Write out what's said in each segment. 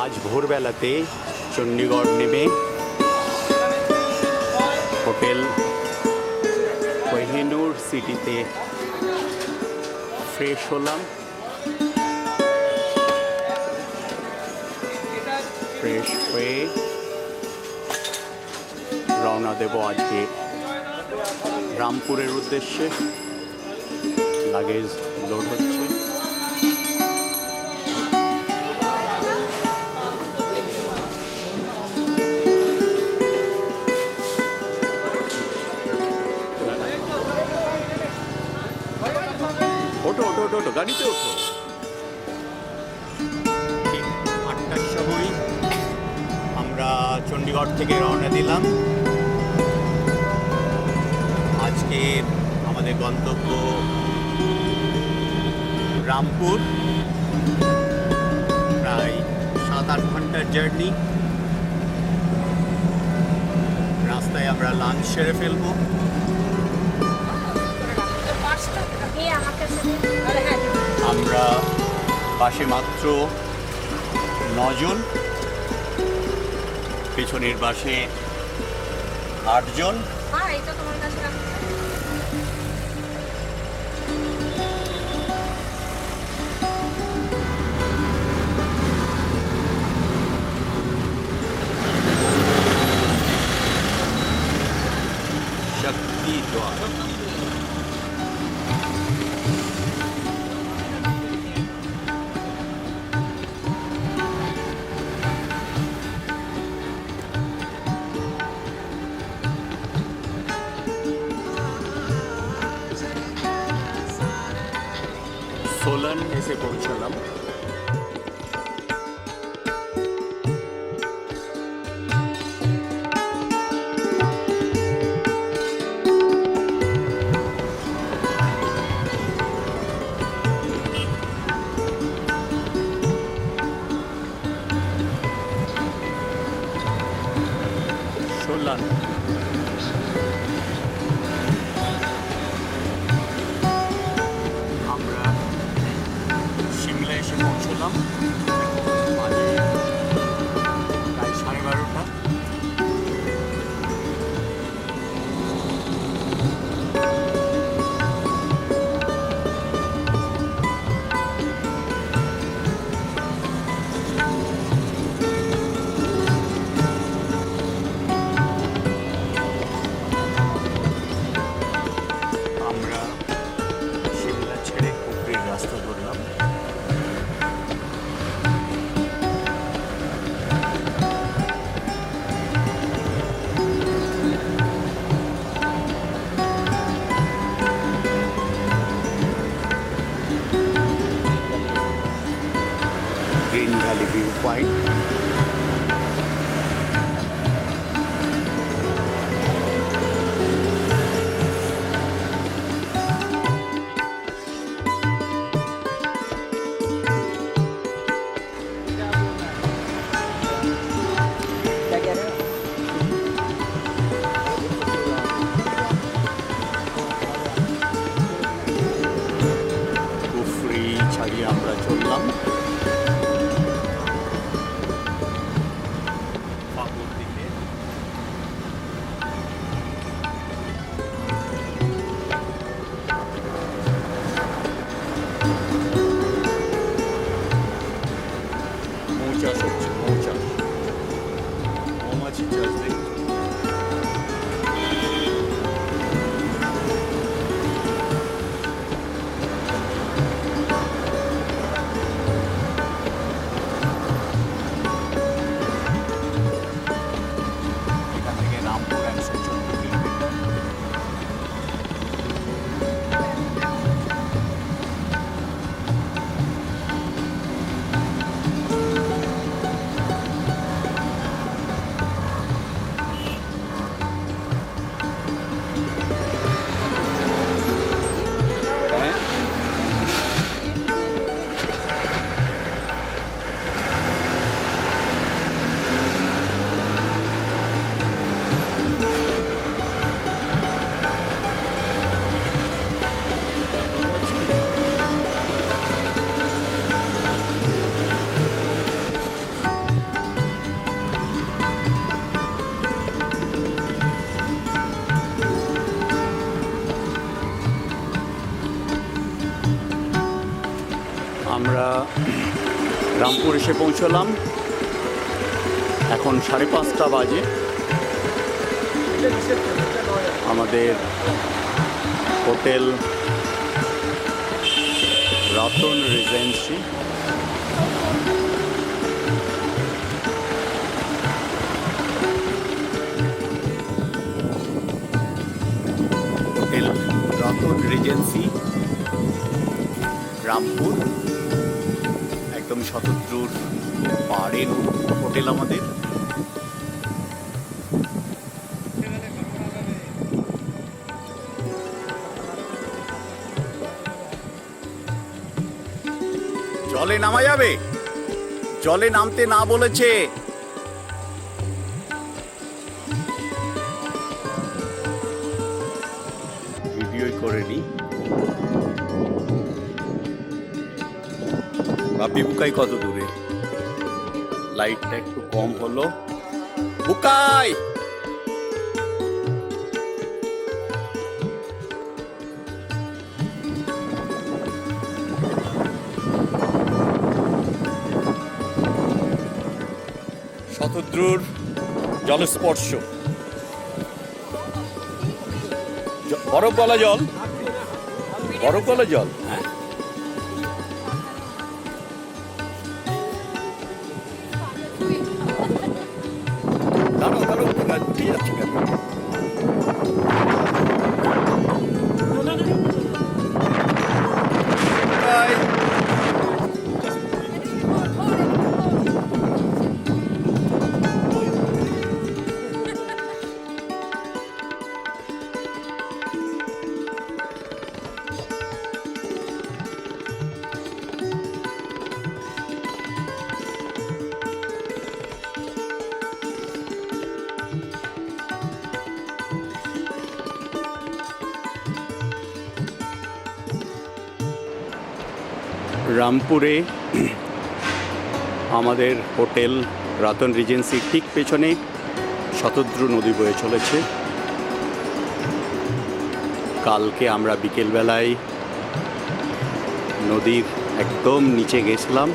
আজ ভোরবেলাতে চণ্ডীগড় নেমে হোটেল কোহিনুর সিটিতে ফ্রেশ হলাম। ফ্রেশ হয়ে রওনা দেব আজকে রামপুরের উদ্দেশ্যে। লাগেজ লোড হচ্ছে। ওঠো ওঠো ওঠো ওঠো, গাড়িতে ওঠো। ঠিক 8টার সময় আমরা চণ্ডীগড় থেকে রওনা দিলাম। আজকে আমাদের গন্তব্য রামপুর। প্রায় 7-8 ঘন্টার জার্নি। রাস্তায় আমরা লাঞ্চ সেরে ফেলবো। আমরা পাশে মাত্র 9 জন, পেছনের বাসে 8 জন। শক্তি দ্বার। সোলান এসে পৌঁছালাম। সোলান আমরা সিমলা এসে পৌঁছলাম। বাজে প্রায় 12:30। আমরা সিমলা ছেড়ে কুফরির রাস্তা ধরলাম। Green valley view point. কুফরি ছাড়িয়ে আমরা চললাম ফাগুর দিকে। মৌচাষ হচ্ছে, মৌচাষ, মৌমাছি চাষ দেখি। এখান থেকে রামপুর 114 কিলোমিটার। রামপুর এসে পৌঁছলাম, এখন 5:30 বাজে। আমাদের hotel Ratan regency. Hotel Ratan regency Rampur, একদম শতদ্রুর পাহাড়ের হোটেল আমাদের। জলে নামা যাবে? জলে নামতে না বলেছে। ভিডিওই করে নি। বাপি বুকাই কত দূরে? লাইটটা একটু কম হলো। বুকাই শতদ্রুর জলস্পর্শ, বরফ গলা জল, বরফ গলা জল। হ্যাঁ, দাঁড়াও দাঁড়াও, ঠিক আছে। রামপুরে আমাদের হোটেল রতন রিজেন্সির ঠিক পেছনে শতদ্রু নদী বয়ে চলেছে। কালকে আমরা বিকেলবেলায় নদীর একদম নিচে গেছিলাম,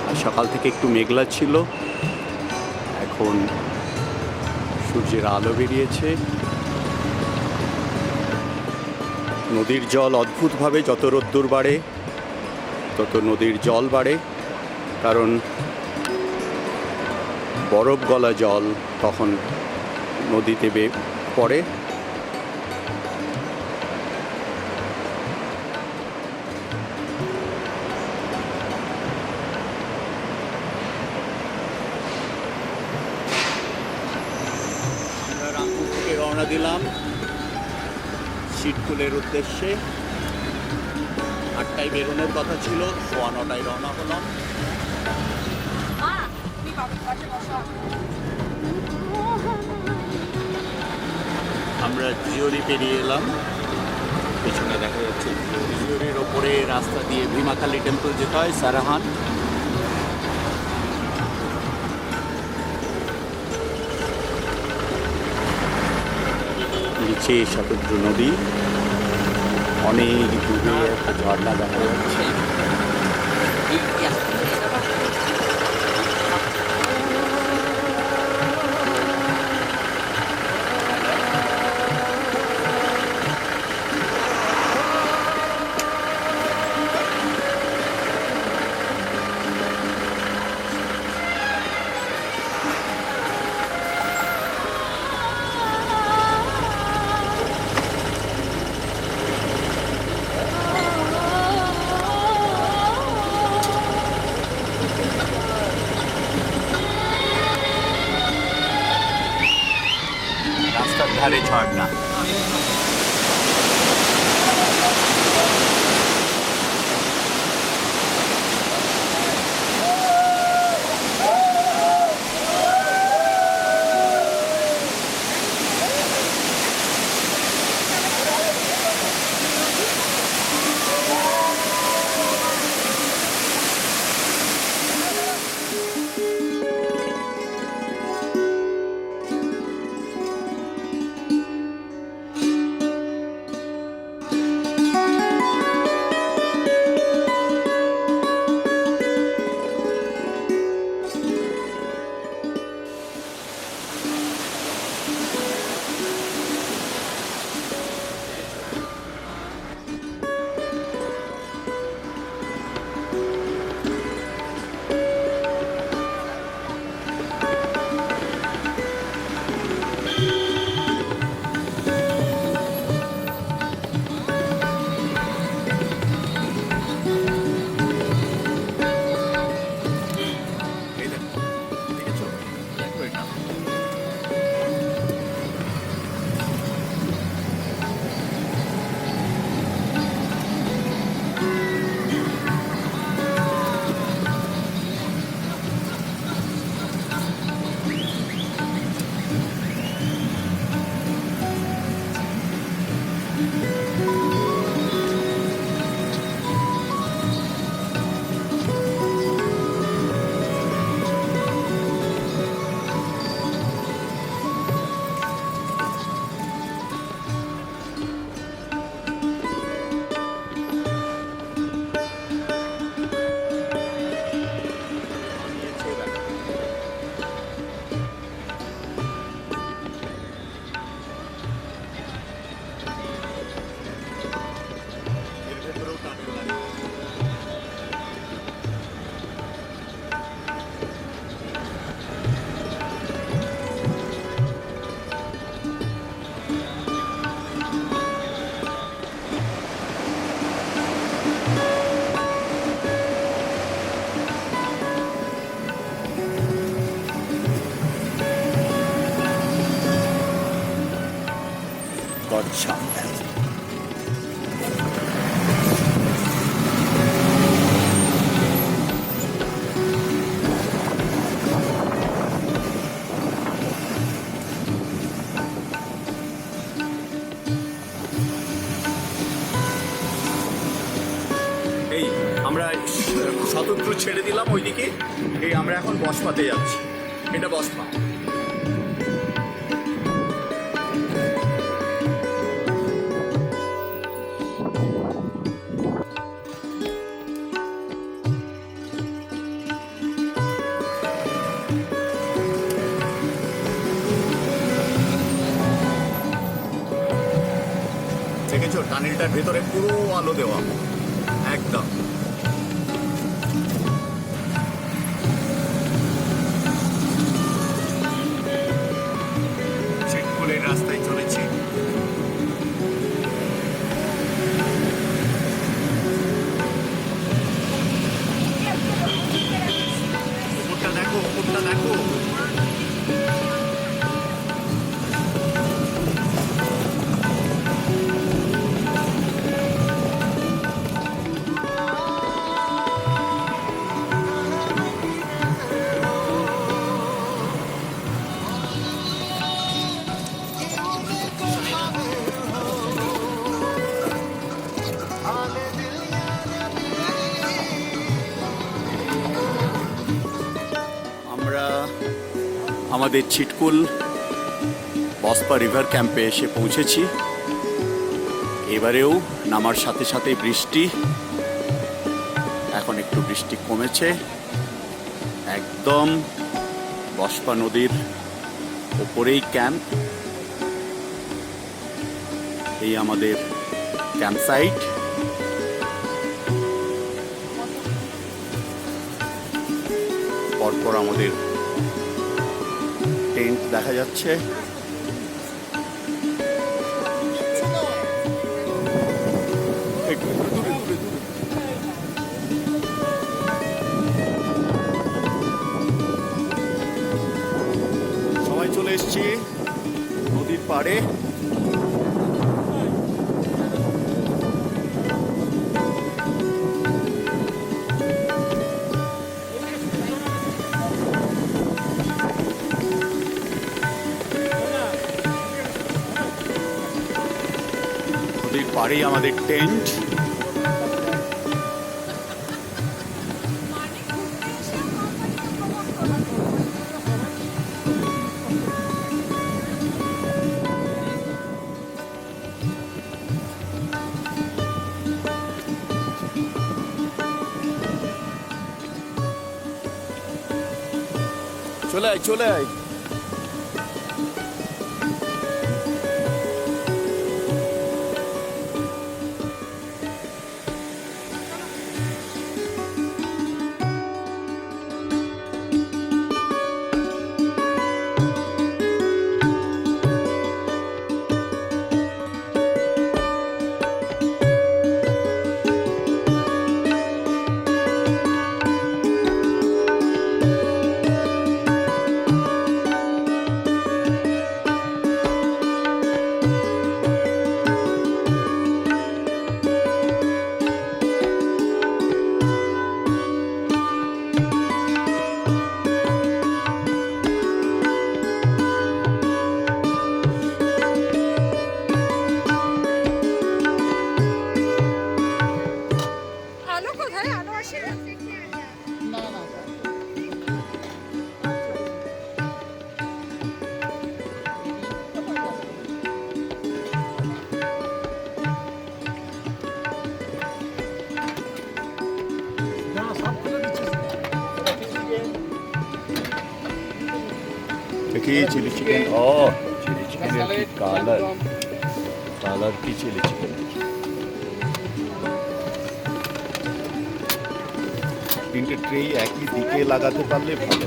আর সকাল থেকে একটু মেঘলা ছিল, এখন সূর্যের আলো বেরিয়েছে। নদীর জল অদ্ভুতভাবে যত রোদ্দুর বাড়ে তত নদীর জল বাড়ে, কারণ বরফ গলা জল তখন নদীতে পড়ে। আমরা রামপুর থেকে রওনা দিলাম শিটকুলের উদ্দেশ্যে। 8টায় বেরোনোর কথা ছিল, 9:15 রওনা হলাম। আমরা জিওরি পেরিয়ে এলাম, পেছনে দেখা যাচ্ছে জিওরির ওপরে রাস্তা দিয়ে ভীমাখালি টেম্পল যেতে হয়, সারাহান। নিচে শতদ্রু নদী, অনেক দূরে একটা ঝর্ণা দেখা যাচ্ছে। রাস্তার ধারে ঝর্ণা। শতদ্রু ছেড়ে দিলাম ওইদিকে। এই আমরা এখন বসপাতে যাচ্ছি, এটা বসপা। দেখেছো টানেলটার ভেতরে পুরো আলো দেওয়া একদম। ছিটকুলের রাস্তায় চলেছি। উপরটা দেখো, উপরটা দেখো। আমাদের ছিটকুল বসপা রিভার ক্যাম্পে এসে পৌঁছেছি। এবারেও নামার সাথে সাথে বৃষ্টি, এখন একটু বৃষ্টি কমেছে। একদম বসপা নদীর ওপরেই ক্যাম্প। এই আমাদের ক্যাম্প সাইট। পরপর আমাদের টেন্ট দেখা যাচ্ছে। সবাই চলে এসেছি নদীর পাড়ে। পাড়েই আমাদের টেন্ট। চলে আয়, চলে আয়। देखिए चिली चिकन। चिली चिकन की कालर की चिली चिकन। তিনটে ট্রে একই দিকে লাগাতে পারলে ভালো।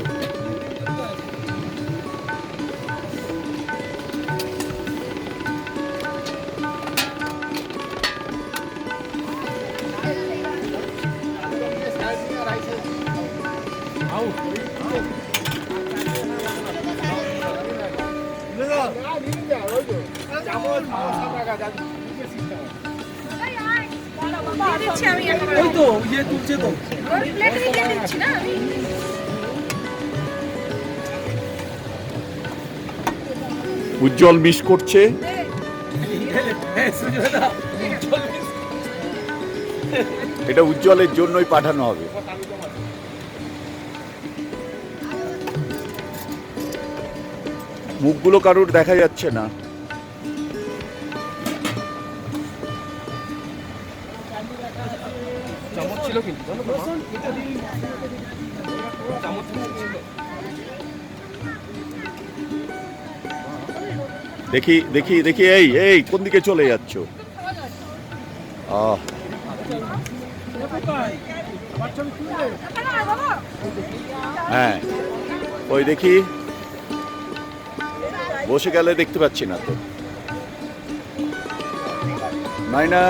উজ্জ্বল মিস করছে। এটা উজ্জ্বলের জন্যই পাঠানো হবে। মুখগুলো কারোর দেখা যাচ্ছে না। দেখি দেখি দেখি, এই এই কোন দিকে চলে যাচ্ছ? হ্যাঁ, ওই দেখি, বসে গেলে দেখতে পাচ্ছি না তো। নাইনা,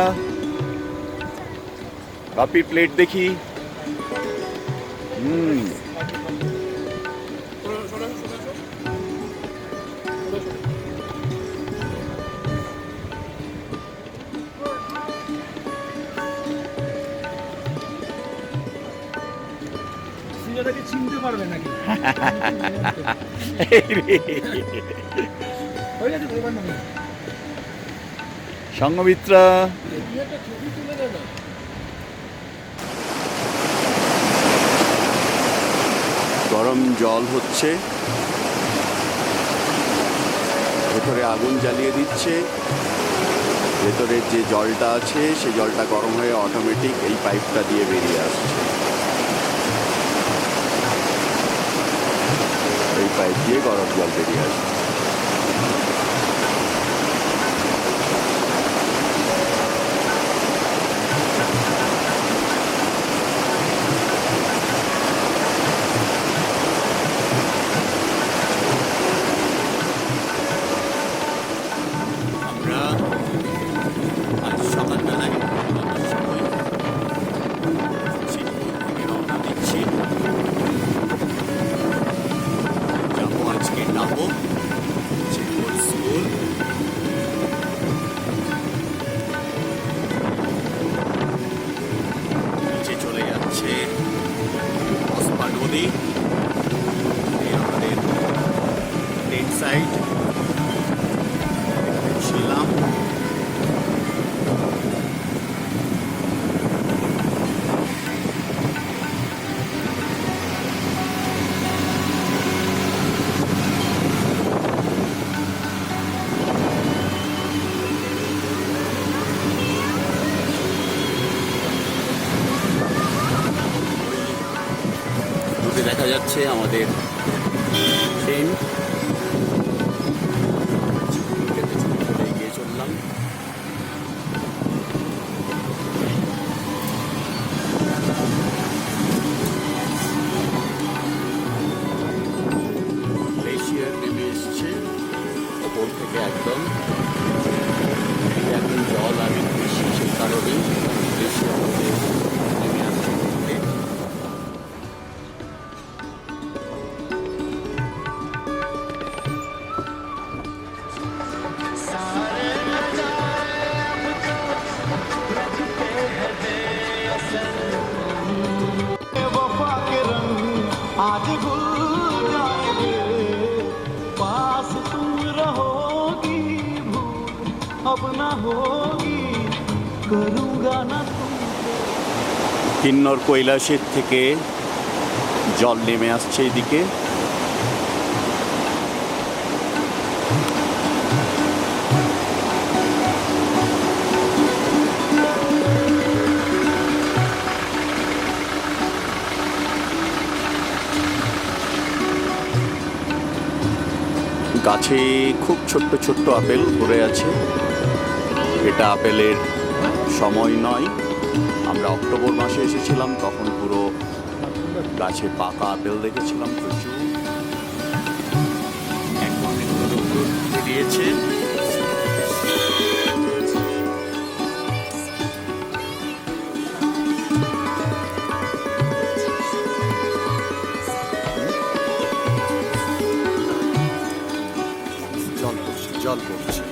কাপির প্লেট দেখি। চিনতে পারবে নাকি? সঙ্গমিত্রা, গরম জল হচ্ছে, ভেতরে আগুন জ্বালিয়ে দিচ্ছে। ভেতরের যে জলটা আছে সেই জলটা গরম হয়ে অটোমেটিক এই পাইপটা দিয়ে বেরিয়ে আসছে। এই পাইপ দিয়ে গরম জল বেরিয়ে আসছে। আমরা আজ সকালবেলায় সময় রওনা দিচ্ছি। যাবো আজকে নামবো চেকপোস্ট স্কুল। নিচে চলে যাচ্ছে অস্পা নদী। আমাদের লেক সাইড ছিলাম। দূরে দেখা যাচ্ছে আমাদের ট্রেন। চলে এগিয়ে চললাম। গ্লেশিয়ার নেমে এসছে ওপর থেকে একদম জল আমি বেশি, সেই কারণে গ্লেশিয়ার নেমে আসছে। आज भूल जाएंगे, पास तुम रहोगी, भूल अब ना होगी, करूँगा ना तुमसे। কিন্নর কৈলাসের থেকে জল নেমে আসছে এদিকে। গাছে খুব ছোট্ট ছোট্ট আপেল ধরে আছে। এটা আপেলের সময় নয়। আমরা অক্টোবর মাসে এসেছিলাম, তখন পুরো গাছে পাকা আপেল দেখেছিলাম প্রচুর। এখন একটু রোদ্দুর বেরিয়েছে। জল পড়ছে।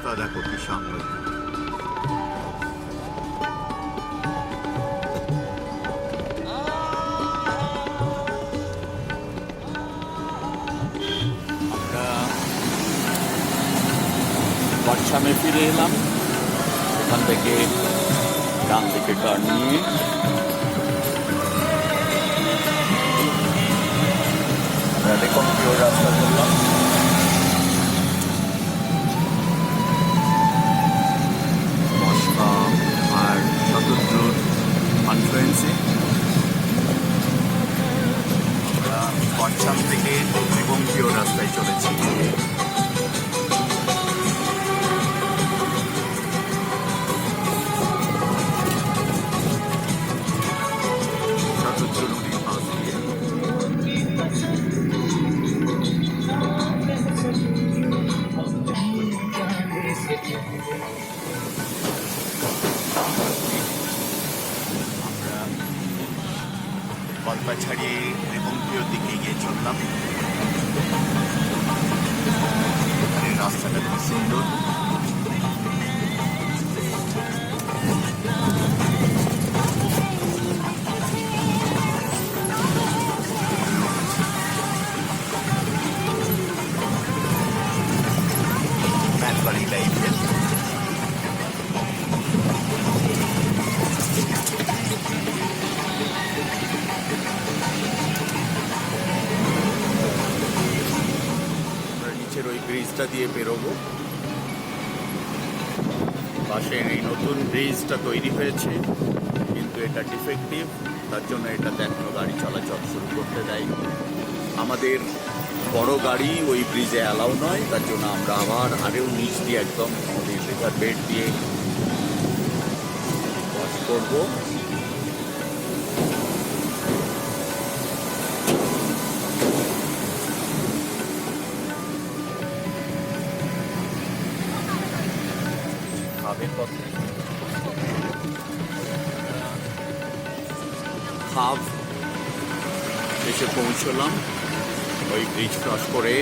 রাস্তা দেখো কি সামনে। আমরা পশ্চিমে ফিরে এলাম, এখান থেকে ডান দিকে টার্ন নিয়ে রেকনকিওর রাস্তা ধরলাম। মস্কো আর শতদ্রুর কনফারেন্সে আমরা পশ্চিম থেকে রেকনকিওর রাস্তায় চলেছি। শতদ্রু নদীর পাশ দিয়ে আমরা কল্পা ছাড়িয়ে রেকনকিওর দিকে এগিয়ে চললাম। এখানে রাস্তাটা খুব সুন্দর। ম্যানবাড়ি লাইফের নিচের ওই ব্রিজটা দিয়ে বেরোবো। পাশের এই নতুন ব্রিজটা তৈরি হয়েছে, কিন্তু এটা ডিফেক্টিভ, তার জন্য এটাতে এখনো গাড়ি চলাচল শুরু করতে দেয়নি। আমাদের বড় গাড়ি ওই ব্রিজে অ্যালাউ নয়, তার জন্য আমরা আবার আরেও নিচ দিয়ে একদম আমাদের রিভার বেড দিয়ে ক্রস করবো। খাবের পথে খাব এসে পৌঁছলাম। ওই ব্রিজ ক্রস করে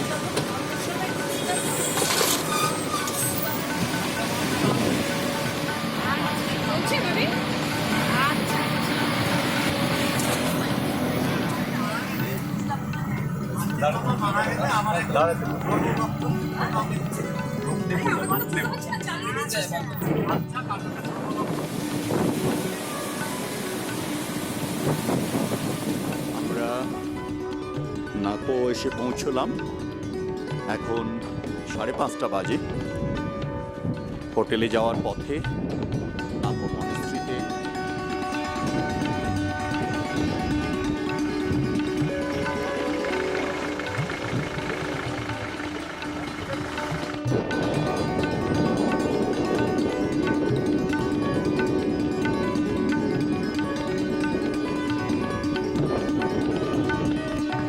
আমরা নাকো এসে পৌঁছলাম। এখন 5:30 বাজে। হোটেলে যাওয়ার পথে নাকো মনেস্ট্রিতে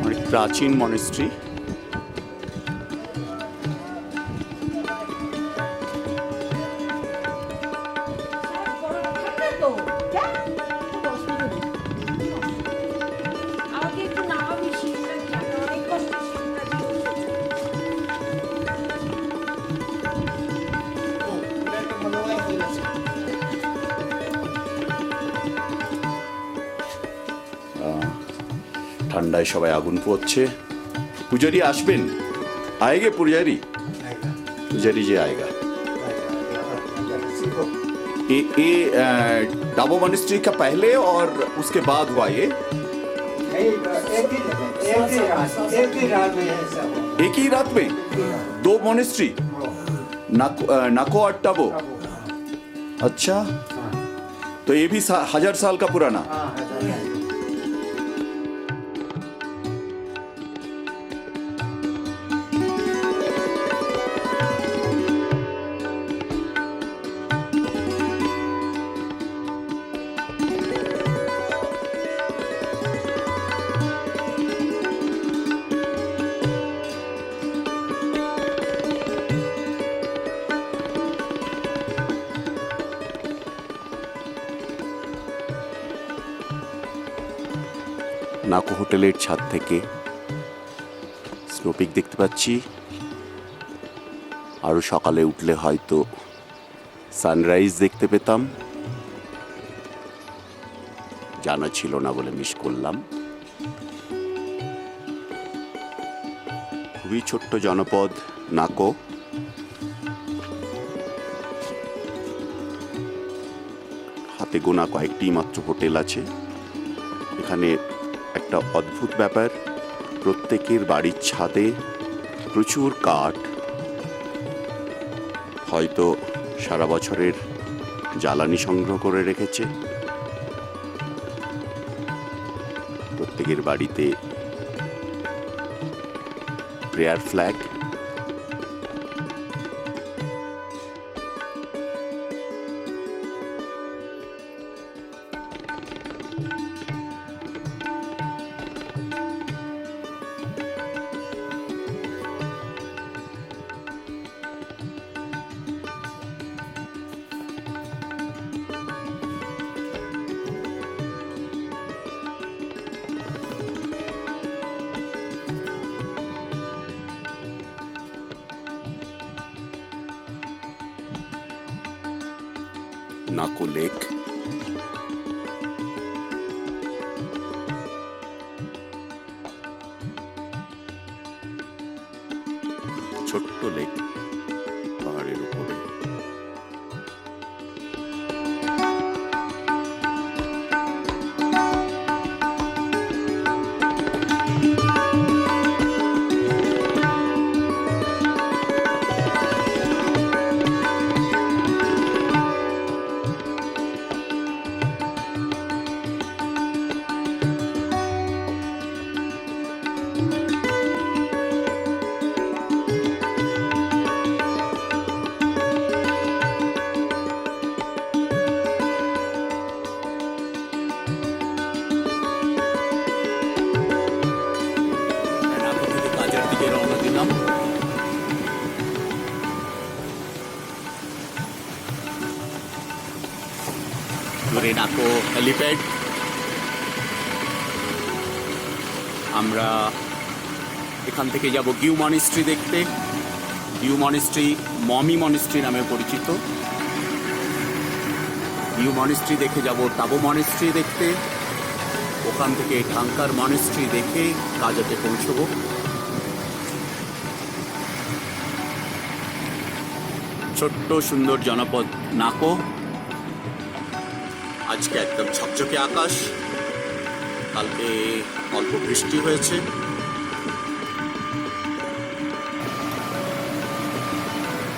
অনেক প্রাচীন মনেস্ট্রি। ঠান্ডায় সবাই আগুন পোহাচ্ছে। पुजारी आशबिन आएंगे पुजारी पुजारी जी आएगा। ये डाबो मॉनेस्ट्री का पहले और उसके बाद हुआ ये एक ही रात में 2 मॉनेस्ट्री नाको और टाबो। अच्छा तो ये भी 1000 साल का पुराना। নাকো হোটেলের ছাদ থেকে স্নোপিক দেখতে পাচ্ছি। আরও সকালে উঠলে হয়তো সানরাইজ দেখতে পেতাম, জানা ছিল না বলে মিস করলাম। খুবই ছোট্ট জনপদ নাকো। হাতে গোনা কয়েকটি মাত্র হোটেল আছে এখানে। একটা অদ্ভুত ব্যাপার, প্রত্যেকের বাড়ির ছাদে প্রচুর কাঠ, হয়তো সারা বছরের জ্বালানি সংগ্রহ করে রেখেছে। প্রত্যেকের বাড়িতে প্রেয়ার ফ্ল্যাগ। নাকো লেক। ছোট্ট লেক পাহাড়ের উপরে। কাজের দিকে রওনা দিলাম। দূরে নাকো হেলিপ্যাড। আমরা এখান থেকে যাব গিউ মনিস্ট্রি দেখতে। গিউ মনিস্ট্রি মমি মনিস্ট্রি নামে পরিচিত। গিউ মনিস্ট্রি দেখে যাব টাবো মনিস্ট্রি দেখতে। ওখান থেকে ঢাঙ্কার মনিস্ট্রি দেখে কাজাতে পৌঁছবো। ছোট্ট সুন্দর জনপদ নাকো। আজকে একদম ঝকঝকে আকাশ, কালকে অল্প বৃষ্টি হয়েছে।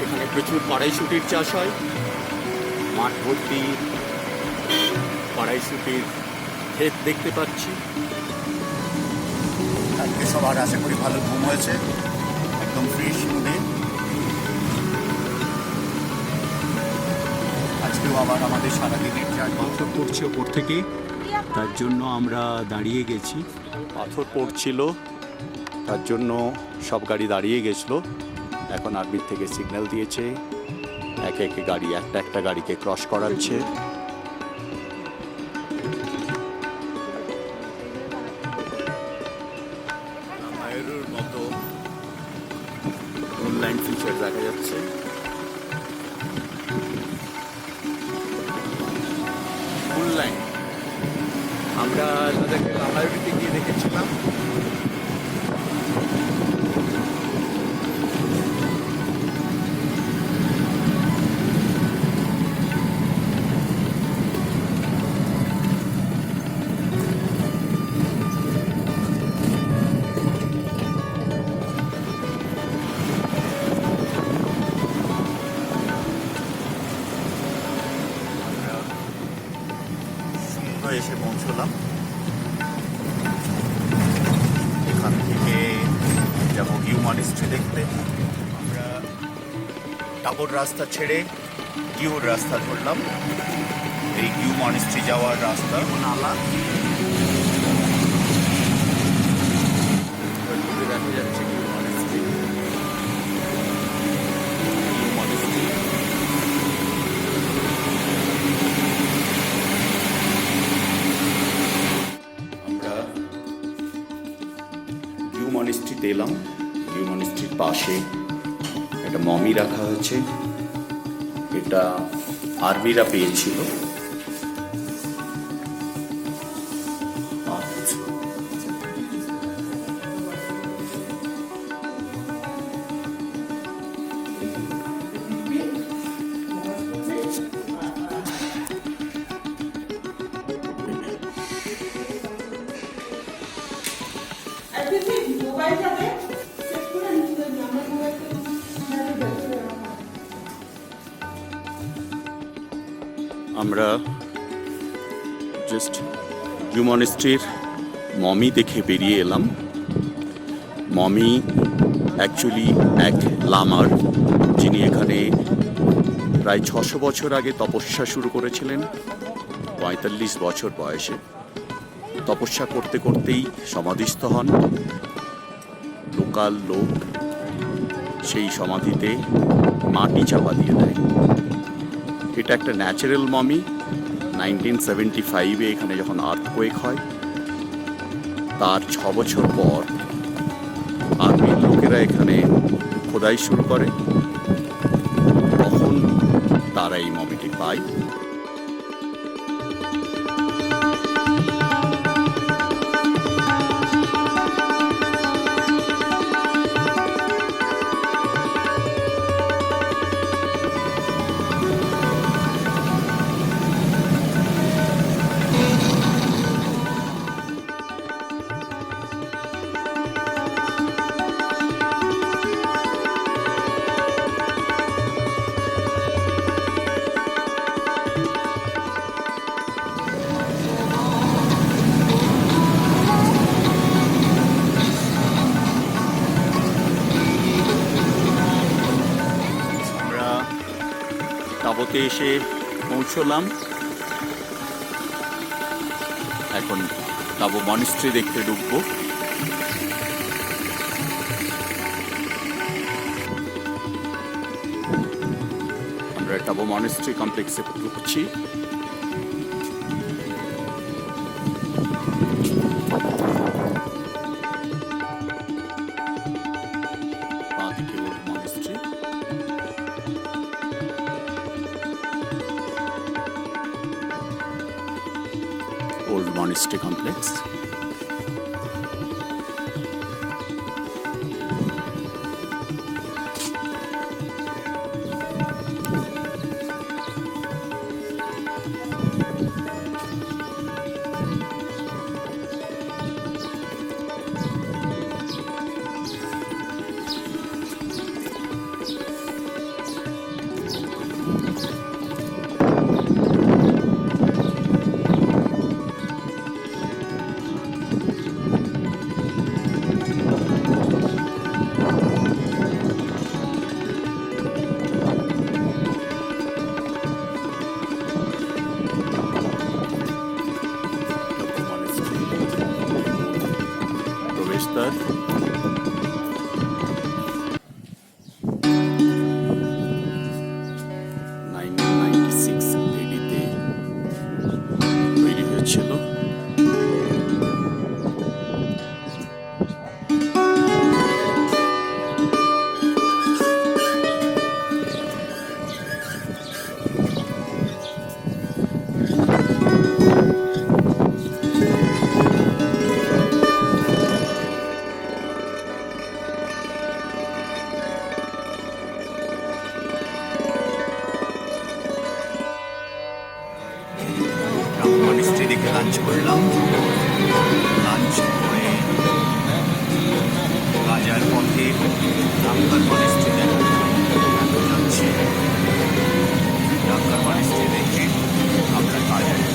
এখানে প্রচুর কড়াইশুঁটির চাষ হয়। মাঠ ভর্তি কড়াইশুঁটির ক্ষেত দেখতে পাচ্ছি। কালকে সবার আশা করি ভালো ঘুম হয়েছে, একদম ফ্রেশ মুডে। আজকেও আবার আমাদের সারাদিনের পাথর পড়ছে ওপর থেকে, তার জন্য আমরা দাঁড়িয়ে গেছি। পাথর পড়ছিল তার জন্য সব গাড়ি দাঁড়িয়ে গেছিলো। এখন আর্মির থেকে সিগন্যাল দিয়েছে, একে একে গাড়ি একটা একটা গাড়িকে ক্রস করাচ্ছে। মেরুর মতো অনলাইন ফিচার দেখা যাচ্ছে। অনলাইন আমরা তাদেরকে লামায়ুরিতে গিয়ে দেখেছিলাম। এসে পৌঁছলাম। এখান থেকে যাব গিউ মনিস্ট্রি দেখতে। আমরা টাবোর রাস্তা ছেড়ে গিউর রাস্তা ধরলাম। এই গিউ মনিস্ট্রি যাওয়ার রাস্তা নালা দেখা যাচ্ছে। গিউ মনিস্ট্রি মনিস্ট্রিতে এলাম। গিউ মনিস্ট্রির পাশে এটা মমি রাখা হয়েছে, এটা আর্মিরা পেয়েছিল। আমরা জাস্ট ভিউ মনেস্ট্রির মমি দেখে বেরিয়ে এলাম। মমি অ্যাকচুয়ালি এক লামার, যিনি এখানে প্রায় 600 বছর আগে তপস্যা শুরু করেছিলেন। 45 বছর বয়সে তপস্যা করতে করতেই সমাধিস্থ হন। লোকাল লোক সেই সমাধিতে মাটি চাপা দিয়ে দেয়। এটা একটা ন্যাচারাল মমি। 1975-এ এখানে যখন আর্থকোয়েক হয়, তার 6 বছর পর আর্মির লোকেরা এখানে খোদাই শুরু করে, তখন তারা এই মমিটি পায়। তাবতে এসে পৌঁছলাম। এখন তাবো মনেস্ট্রি দেখতে ঢুকবো। আমরা তাবো মনেস্ট্রি কমপ্লেক্সে ঢুকছি। Old Monastery Complex. প্রবেশদ্বার। তৈরি হয়েছিল। মনেস্ট্রি দেখে লাঞ্চ করলাম। লাঞ্চ করে বাজার পথে রামকার মনেস্ট্রি দেখার জন্য যাচ্ছি। রামকার মনেস্ট্রি দেখে আমরা বাজারে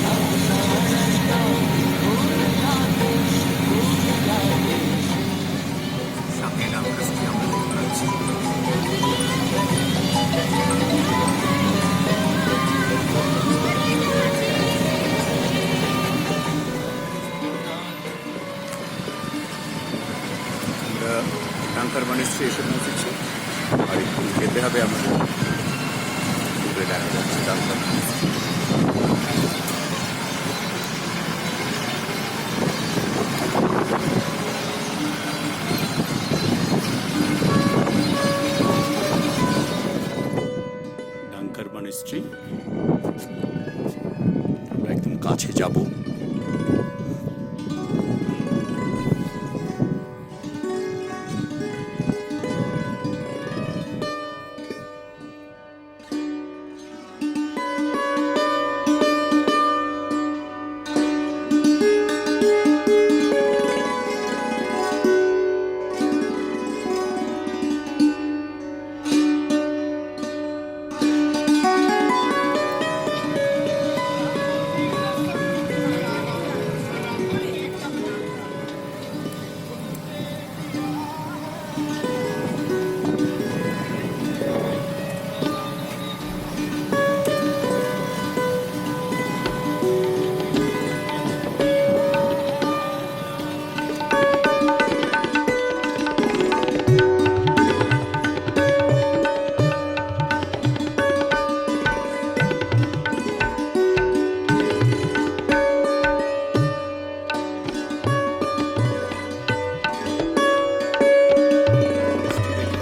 সামনে রামকার আমরা দেখতে পাচ্ছি। রামকার মনেস্ট্রি এসে পৌঁছেছি, আর একটু যেতে হবে আমাদের। দূরে দেখা যাচ্ছে রামকার মনেস্ট্রি। ইন্ডাস্ট্রি। আমরা একদম কাছে যাব।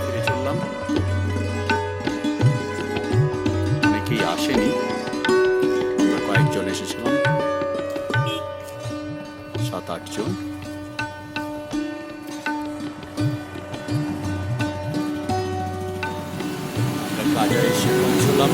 ফিরে চললাম। অনেকেই আসেনি, আমরা কয়েকজন এসেছিলাম, 7-8 জন। আমরা কাজে এসে পৌঁছলাম।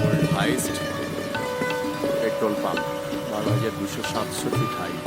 World highest petrol pump, 12,267 feet height.